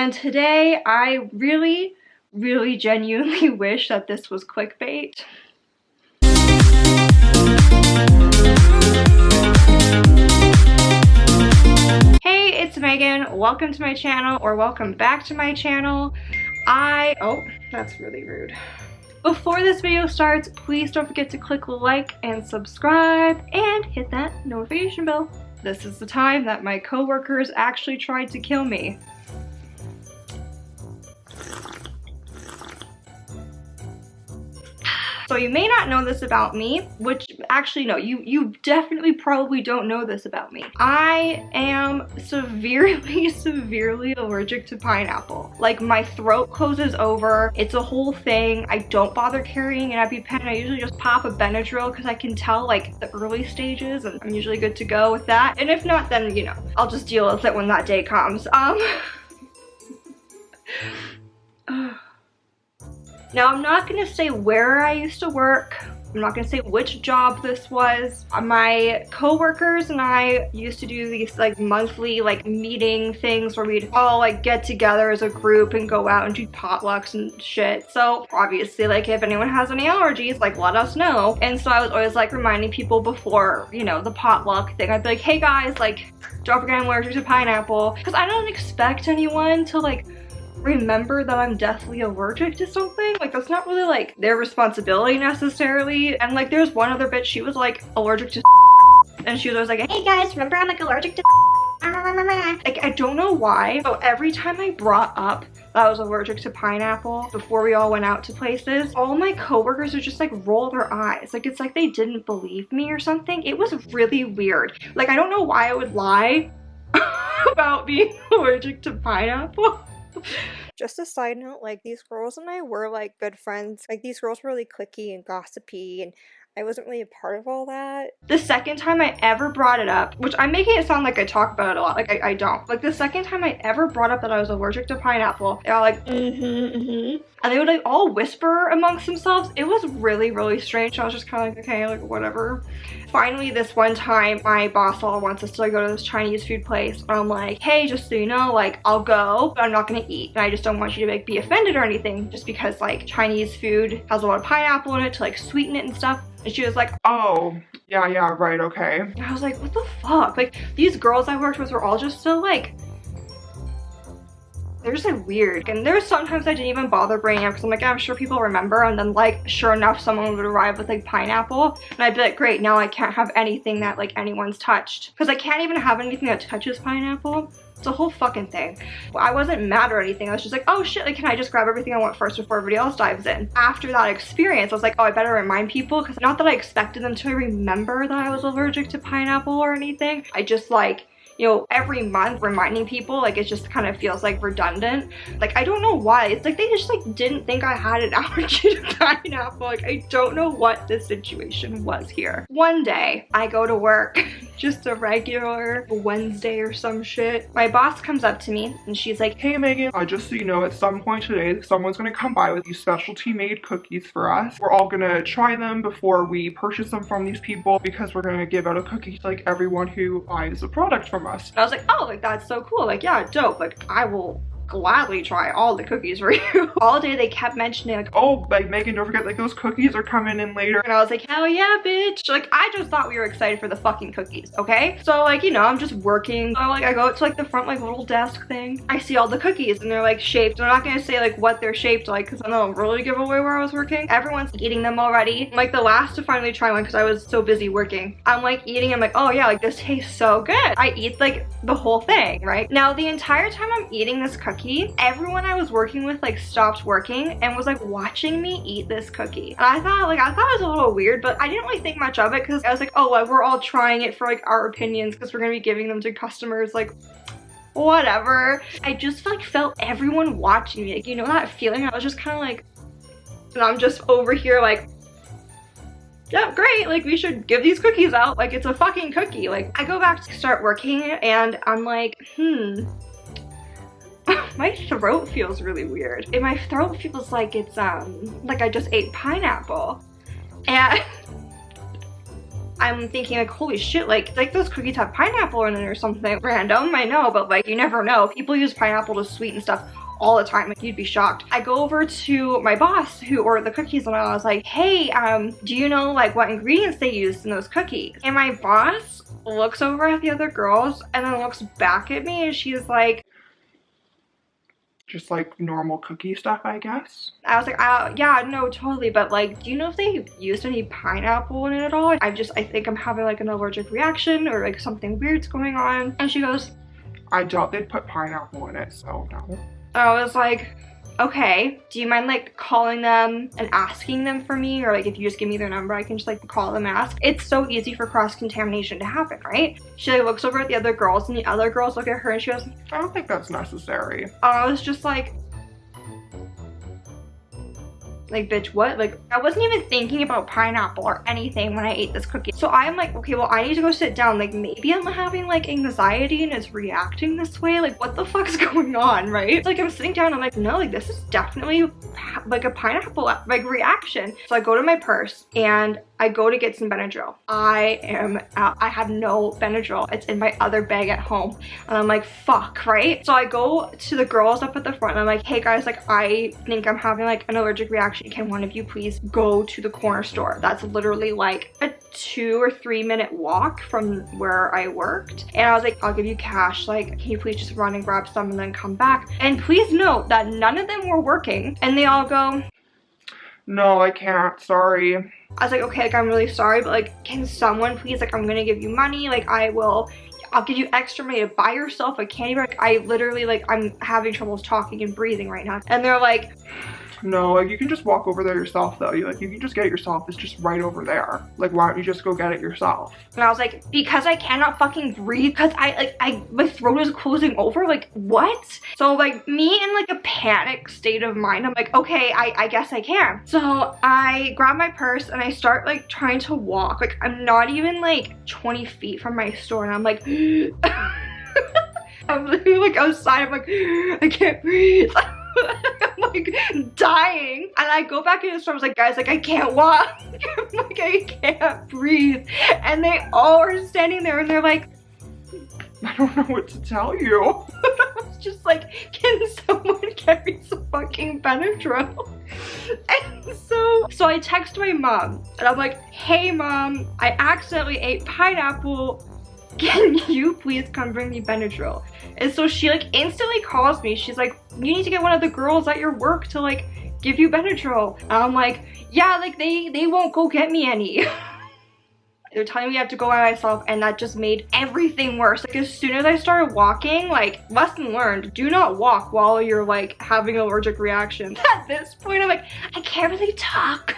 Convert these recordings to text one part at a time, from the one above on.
And today I really genuinely wish that this was clickbait. Hey, it's Megan. Welcome to my channel, or welcome back to my channel. Oh, that's really rude. Before this video starts, please don't forget to click like and subscribe and hit that notification bell. This is the time that my coworkers actually tried to kill me. So you may not know this about me, which actually no, you definitely probably don't know this about me. I am severely allergic to pineapple. Like, my throat closes over, it's a whole thing. I don't bother carrying an EpiPen. I usually just pop a Benadryl because I can tell like the early stages and I'm usually good to go with that. And if not, then you know, I'll just deal with it when that day comes. Now, I'm not going to say where I used to work. I'm not going to say which job this was. My coworkers and I used to do these like monthly like meeting things where we'd all like get together as a group and go out and do potlucks and shit. So obviously, like, if anyone has any allergies, like, let us know. And so I was always like reminding people before, you know, the potluck thing. I'd be like, hey guys, like, don't forget I'm allergic to pineapple. Because I don't expect anyone to like remember that I'm deathly allergic to something. Like, that's not really like their responsibility necessarily. And like, there's one other bitch, she was like allergic to and she was always like, hey guys, remember I'm like allergic to like, I don't know why. So every time I brought up that I was allergic to pineapple before we all went out to places, all my coworkers would just like roll their eyes. Like, it's like they didn't believe me or something. It was really weird. Like, I don't know why I would lie about being allergic to pineapple. Just a side note, like, these girls and I were like good friends. Like, these girls were really cliquey and gossipy, and I wasn't really a part of all that. The second time I ever brought it up, which I'm making it sound like I talk about it a lot, like I don't. Like, the second time I ever brought up that I was allergic to pineapple, they're all like, and they would like all whisper amongst themselves. It was really strange. I was just kind of like, okay, like, whatever. Finally, this one time, my boss all wants us to like go to this Chinese food place. And I'm like, hey, just so you know, like, I'll go, but I'm not gonna eat. And I just don't want you to like be offended or anything, just because like Chinese food has a lot of pineapple in it to like sweeten it and stuff. And she was like, oh, yeah, right, okay. And I was like, what the fuck? Like, these girls I worked with were all just so like, they're just like weird. And there's sometimes I didn't even bother bringing up because I'm like, I'm sure people remember. And then like, sure enough, someone would arrive with like pineapple. And I'd be like, great, now I can't have anything that like anyone's touched. Because I can't even have anything that touches pineapple. It's a whole fucking thing. Well, I wasn't mad or anything. I was just like, oh shit, like, can I just grab everything I want first before everybody else dives in? After that experience, I was like, oh, I better remind people, because not that I expected them to remember that I was allergic to pineapple or anything. I just like, you know, every month reminding people, like, it just kind of feels like redundant. Like, I don't know why. It's like they just like didn't think I had an allergy to pineapple. Like, I don't know what the situation was here. One day I go to work, just a regular Wednesday or some shit. My boss comes up to me and she's like, hey Megan, just so you know, at some point today, someone's gonna come by with these specialty made cookies for us. We're all gonna try them before we purchase them from these people, because we're gonna give out a cookie to like everyone who buys a product from us. And I was like, oh, like, that's so cool. Like, yeah, dope. Like, I will gladly try all the cookies for you. All day they kept mentioning like, oh, like, Megan, don't forget, like, those cookies are coming in later. And I was like, hell yeah, bitch. Like, I just thought we were excited for the fucking cookies, okay? So like, you know, I'm just working. So like, I go to like the front like little desk thing. I see all the cookies and they're like shaped. I'm not gonna say like what they're shaped like, because then they'll really give away where I was working. Everyone's eating them already. I'm like the last to finally try one because I was so busy working. I'm like eating, I'm like, oh yeah, like, this tastes so good. I eat like the whole thing, right? Now, the entire time I'm eating this cookie, everyone I was working with like stopped working and was like watching me eat this cookie. And I thought it was a little weird, but I didn't really think much of it, because I was like, oh, like, we're all trying it for like our opinions, because we're gonna be giving them to customers, like, whatever. I just like felt everyone watching me. Like, you know that feeling? I was just kind of like, and I'm just over here like, yeah, great, like, we should give these cookies out like it's a fucking cookie. Like, I go back to start working and I'm like, my throat feels really weird. And my throat feels like it's like I just ate pineapple. And I'm thinking like, holy shit, like those cookies have pineapple in it or something random. I know, but like you never know. People use pineapple to sweeten stuff all the time. Like, you'd be shocked. I go over to my boss who ordered the cookies and I was like, hey, do you know like what ingredients they used in those cookies? And my boss looks over at the other girls and then looks back at me and she's like, just like normal cookie stuff, I guess. I was like, yeah, no, totally, but like, do you know if they used any pineapple in it at all? I think I'm having like an allergic reaction or like something weird's going on. And she goes, I doubt they'd put pineapple in it, so no. I was like, okay, do you mind like calling them and asking them for me? Or like if you just give me their number, I can just like call them and ask. It's so easy for cross-contamination to happen, right? She like looks over at the other girls and the other girls look at her and she goes, I don't think that's necessary. I was just like, bitch, what? Like, I wasn't even thinking about pineapple or anything when I ate this cookie. So I'm like, okay, well, I need to go sit down. Like, maybe I'm having like anxiety and it's reacting this way. Like, what the fuck's going on, right? So, like, I'm sitting down, I'm like, no, like, this is definitely like a pineapple like reaction. So I go to my purse and I go to get some Benadryl. I have no Benadryl. It's in my other bag at home. And I'm like, fuck, right? So I go to the girls up at the front and I'm like, hey guys, like, I think I'm having like an allergic reaction. Can one of you please go to the corner store? That's literally like a 2 or 3 minute walk from where I worked. And I was like, I'll give you cash. Like, can you please just run and grab some and then come back? And please note that none of them were working. And they all go, no, I can't, sorry. I was like, okay, like, I'm really sorry, but like, can someone please, like, I'm gonna give you money. Like, I'll give you extra money to buy yourself a candy bar. Like, I literally, like, I'm having troubles talking and breathing right now. And they're like, no, like, you can just walk over there yourself, though. You can just get it yourself. It's just right over there. Like, why don't you just go get it yourself? And I was like, because I cannot fucking breathe, because my throat is closing over. Like, what? So, like, me in, like, a panic state of mind, I'm like, okay, I guess I can. So I grab my purse and I start, like, trying to walk. Like, I'm not even, like, 20 feet from my store, and I'm like, I'm literally, like, outside. I'm like, I can't breathe. I'm like dying. And I go back in the store. I was like, guys, like, I can't walk. I'm like, I can't breathe. And they all are standing there and they're like, I don't know what to tell you. I was just like, can someone carry some fucking Benadryl? And so I text my mom and I'm like, hey mom, I accidentally ate pineapple. Can you please come bring me Benadryl? And so she like instantly calls me. She's like, you need to get one of the girls at your work to like give you Benadryl. And I'm like, yeah, like they won't go get me any. They're telling me I have to go by myself, and that just made everything worse. Like, as soon as I started walking, like, lesson learned, do not walk while you're like having an allergic reaction. At this point, I'm like, I can't really talk.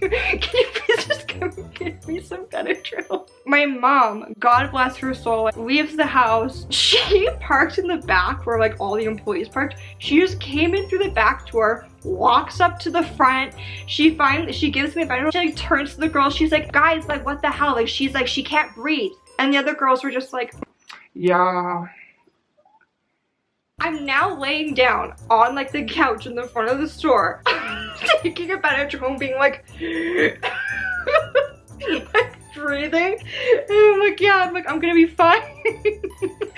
Can you please just come get me some Benadryl? My mom, God bless her soul, leaves the house. She parked in the back where like all the employees parked. She just came in through the back door, walks up to the front. She gives me a Benadryl. She like turns to the girls. She's like, guys, like, what the hell? Like, she's like, she can't breathe. And the other girls were just like, yeah. I'm now laying down on like the couch in the front of the store, taking a Benadryl and being like, like breathing. And I'm like, yeah, I'm gonna be fine.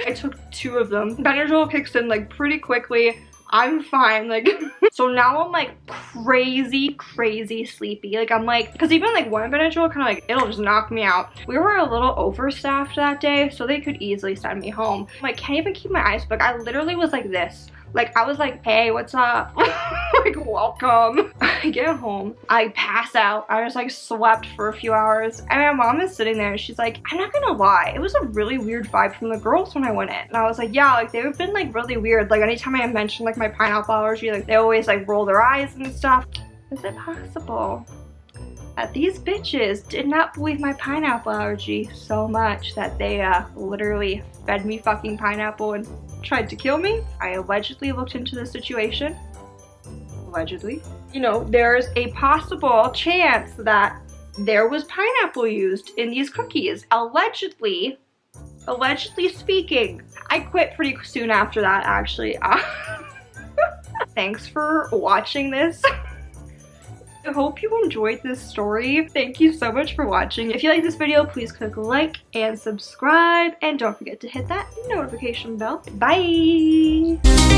I took 2 of them. Benadryl kicks in like pretty quickly. I'm fine, like. So now I'm like crazy sleepy. Like, I'm like, because even like one Benadryl kind of like, it'll just knock me out. We were a little overstaffed that day, so they could easily send me home. Like, can't even keep my eyes open. I literally was like this. Like, I was like, hey, what's up? Like, welcome. I get home, I pass out. I just like slept for a few hours, and my mom is sitting there and she's like, I'm not gonna lie, it was a really weird vibe from the girls when I went in. And I was like, yeah, like, they've been like really weird. Like, anytime I mentioned like my pineapple allergy, like, they always like roll their eyes and stuff. Is it possible that these bitches did not believe my pineapple allergy so much that they literally fed me fucking pineapple and tried to kill me? I allegedly looked into the situation. Allegedly. You know, there's a possible chance that there was pineapple used in these cookies. Allegedly speaking. I quit pretty soon after that, actually. Thanks for watching this. I hope you enjoyed this story. Thank you so much for watching. If you like this video, please click like and subscribe, and don't forget to hit that notification bell. Bye!